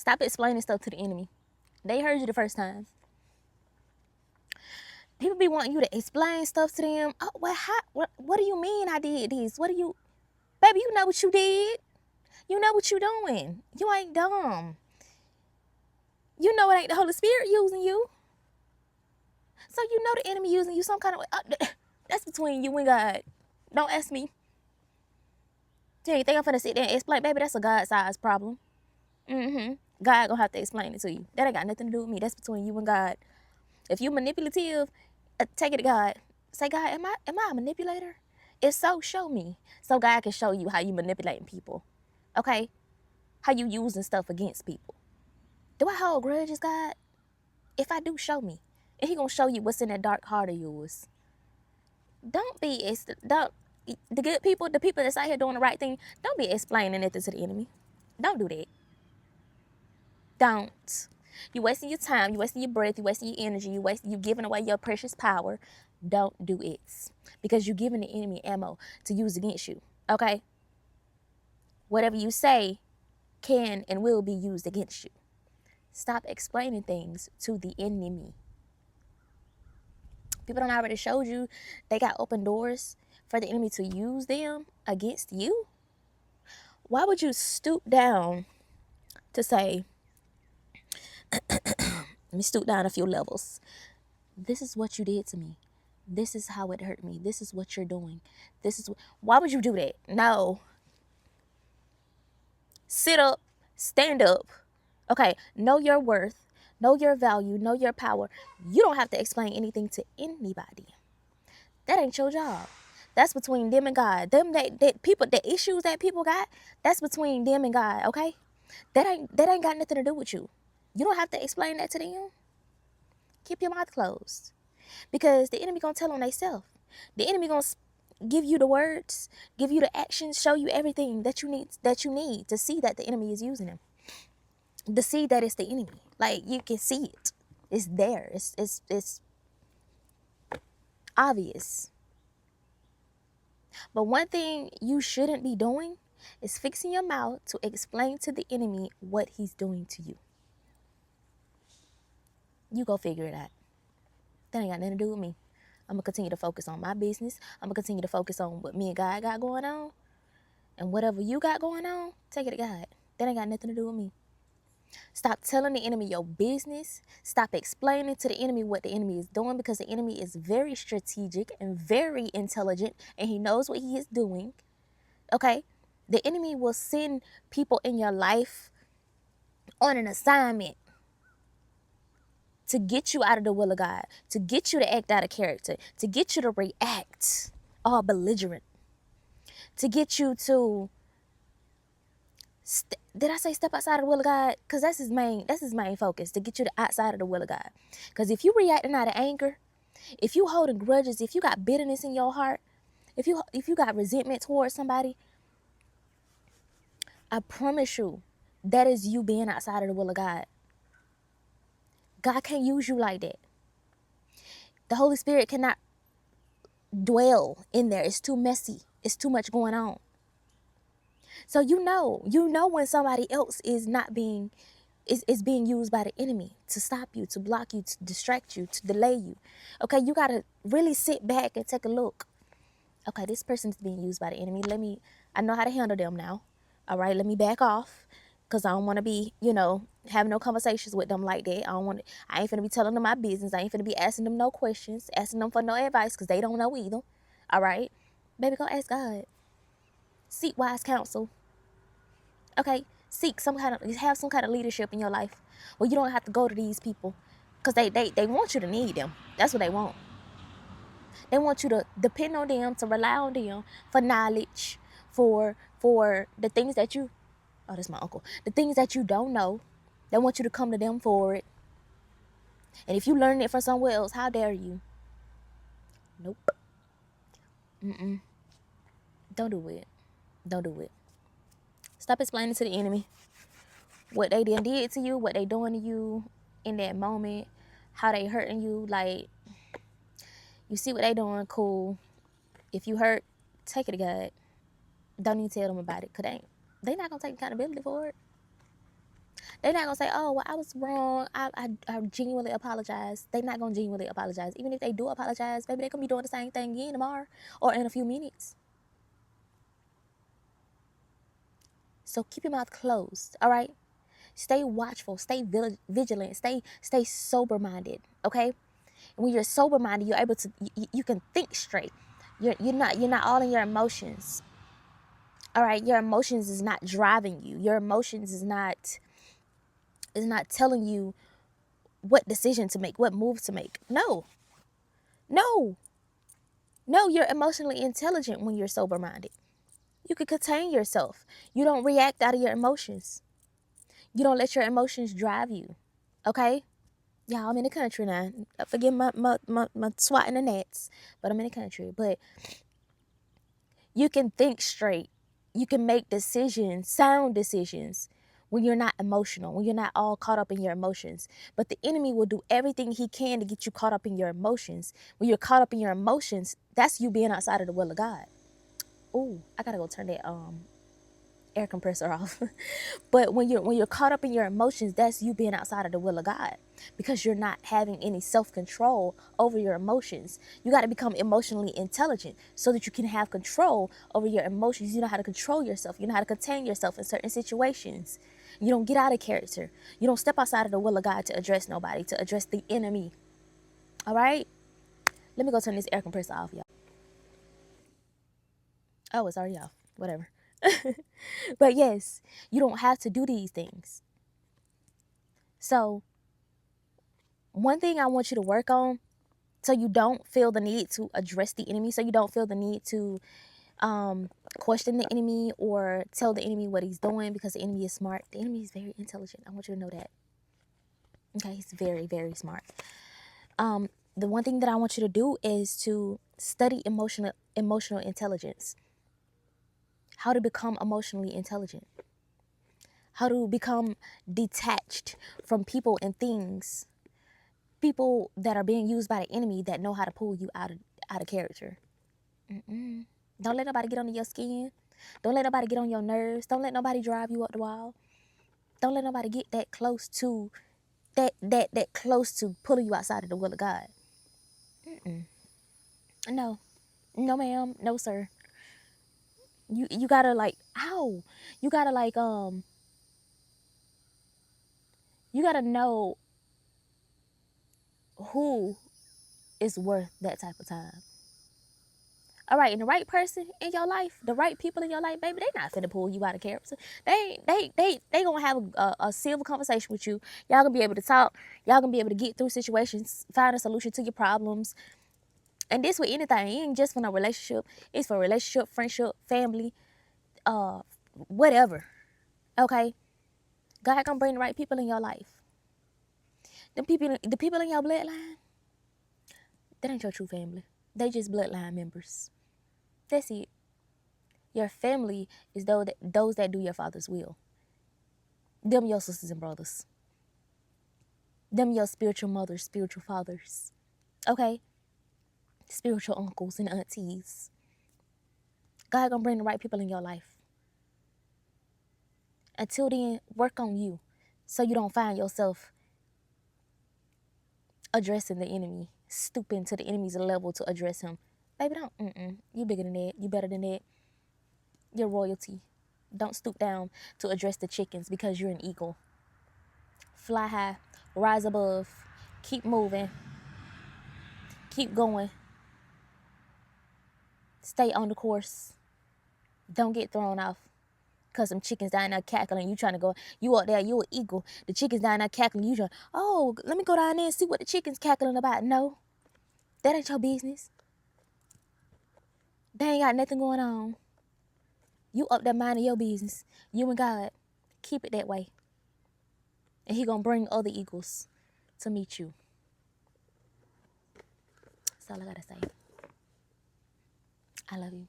Stop explaining stuff to the enemy. They heard you the first time. People be wanting you to explain stuff to them. Oh, well, what do you mean I did this? What do you... Baby, you know what you did. You know what you doing. You ain't dumb. You know it ain't the Holy Spirit using you. So you know the enemy using you some kind of way. That's between you and God. Don't ask me. You ain't think I'm finna sit there and explain? Baby, that's a God-sized problem. God gonna have to explain it to you. That ain't got nothing to do with me. That's between you and God. If you manipulative, take it to God. Say, God, am I a manipulator? If so, show me. So God can show you how you manipulating people. Okay? How you using stuff against people. Do I hold grudges, God? If I do, show me. And he gonna show you what's in that dark heart of yours. The good people, the people that's out here doing the right thing, don't be explaining it to the enemy. Don't do that. Don't. You wasting your time, you wasting your breath, you wasting your energy, you giving away your precious power. Don't do it. Because you're giving the enemy ammo to use against you. Okay? Whatever you say can and will be used against you. Stop explaining things to the enemy. People don't already showed you they got open doors for the enemy to use them against you. Why would you stoop down to say, let me stoop down a few levels. This is what you did to me. This is how it hurt me. This is what you're doing. Why would you do that? No. Sit up, stand up. Okay, know your worth, know your value, know your power. You don't have to explain anything to anybody. That ain't your job. That's between them and God. The issues that people got, that's between them and God, okay? That ain't got nothing to do with you. You don't have to explain that to them. Keep your mouth closed. Because the enemy gonna tell on themselves. The enemy gonna give you the words, give you the actions, show you everything that you need to see that the enemy is using them. To see that it's the enemy. Like, you can see it. It's there. It's obvious. But one thing you shouldn't be doing is fixing your mouth to explain to the enemy what he's doing to you. You go figure it out. That ain't got nothing to do with me. I'm going to continue to focus on my business. I'm going to continue to focus on what me and God got going on. And whatever you got going on, take it to God. That ain't got nothing to do with me. Stop telling the enemy your business. Stop explaining to the enemy what the enemy is doing, because the enemy is very strategic and very intelligent, and he knows what he is doing. Okay? The enemy will send people in your life on an assignment to get you out of the will of God, to get you to act out of character, to get you to react all belligerent, to get you to did I say step outside of the will of God? Because that's his main focus, to get you to outside of the will of God. Because if you reacting out of anger, if you holding grudges, if you got bitterness in your heart, if you got resentment towards somebody, I promise you, that is you being outside of the will of God. God can't use you like that. The Holy Spirit cannot dwell in there. It's too messy. It's too much going on. So you know when somebody else is not being used by the enemy to stop you, to block you, to distract you, to delay you. Okay, you gotta really sit back and take a look. Okay, this person is being used by the enemy. I know how to handle them now. All right, let me back off, because I don't want to be, having no conversations with them like that. I ain't finna be telling them my business. I ain't finna be asking them no questions, asking them for no advice, because they don't know either. All right, baby, go ask God. Seek wise counsel. Okay, have some kind of leadership in your life where you don't have to go to these people, because they want you to need them. That's what they want. They want you to depend on them, to rely on them for knowledge, for the things that you, oh, that's my uncle, the things that you don't know. They want you to come to them for it. And if you learn it from somewhere else, how dare you? Nope. Don't do it. Don't do it. Stop explaining to the enemy what they did to you, what they doing to you in that moment, how they hurting you. Like, you see what they doing, cool. If you hurt, take it to God. Don't even tell them about it, because they not going to take accountability for it. They're not gonna say, oh, well, I was wrong. I genuinely apologize. They're not gonna genuinely apologize. Even if they do apologize, maybe they can be doing the same thing again tomorrow or in a few minutes. So keep your mouth closed, all right? Stay watchful, stay vigilant, stay sober-minded, okay? When you're sober-minded, you're able to, you can think straight. You're not all in your emotions. All right, your emotions is not driving you. Your emotions is not telling you what decision to make, what move to make. No. No. No, you're emotionally intelligent when you're sober-minded. You can contain yourself. You don't react out of your emotions. You don't let your emotions drive you. Okay? Yeah, I'm in the country now. Forgive my swatting the nets, but I'm in the country. But you can think straight. You can make decisions, sound decisions, when you're not emotional, when you're not all caught up in your emotions. But the enemy will do everything he can to get you caught up in your emotions. When you're caught up in your emotions, that's you being outside of the will of God. Ooh, I gotta go turn that air compressor off. But when you're caught up in your emotions, that's you being outside of the will of God, because you're not having any self-control over your emotions. You got to become emotionally intelligent so that you can have control over your emotions. You know how to control yourself. You know how to contain yourself in certain situations. You don't get out of character. You don't step outside of the will of God to address nobody, to address the enemy. All right? Let me go turn this air compressor off, y'all. Oh, it's already off. Whatever. But yes, you don't have to do these things. So one thing I want you to work on, so you don't feel the need to address the enemy, so you don't feel the need to question the enemy or tell the enemy what he's doing, because the enemy is smart. The enemy is very intelligent. I want you to know that. Okay, he's very, very smart. The one thing that I want you to do is to study emotional intelligence. How to become emotionally intelligent. How to become detached from people and things. People that are being used by the enemy that know how to pull you out of character. Don't let nobody get under your skin. Don't let nobody get on your nerves. Don't let nobody drive you up the wall. Don't let nobody get that close to pulling you outside of the will of God. No, no, ma'am, no, sir. You gotta like, ow. You gotta like you gotta know who is worth that type of time. All right, and the right person in your life, the right people in your life, baby, they not finna pull you out of character. They gonna have a civil conversation with you. Y'all gonna be able to talk. Y'all gonna be able to get through situations, find a solution to your problems. And this with anything, it ain't just for no relationship. It's for relationship, friendship, family, whatever. Okay, God gonna bring the right people in your life. The people in your bloodline, that ain't your true family. They just bloodline members. That's it. Your family is those that do your father's will. Them your sisters and brothers. Them your spiritual mothers, spiritual fathers. Okay? Spiritual uncles and aunties. God gonna bring the right people in your life. Until then, work on you so you don't find yourself addressing the enemy, stooping to the enemy's level to address him. Baby, don't. You bigger than that. You better than that. You're royalty. Don't stoop down to address the chickens because you're an eagle. Fly high, rise above, keep moving, keep going, stay on the course. Don't get thrown off because some chickens down there cackling. You trying to go, you up there, you an eagle. The chickens down there cackling. You trying, oh, let me go down there and see what the chickens cackling about. No, that ain't your business. They ain't got nothing going on. You up there minding your business. You and God. Keep it that way. And he gonna bring other eagles to meet you. That's all I gotta say. I love you.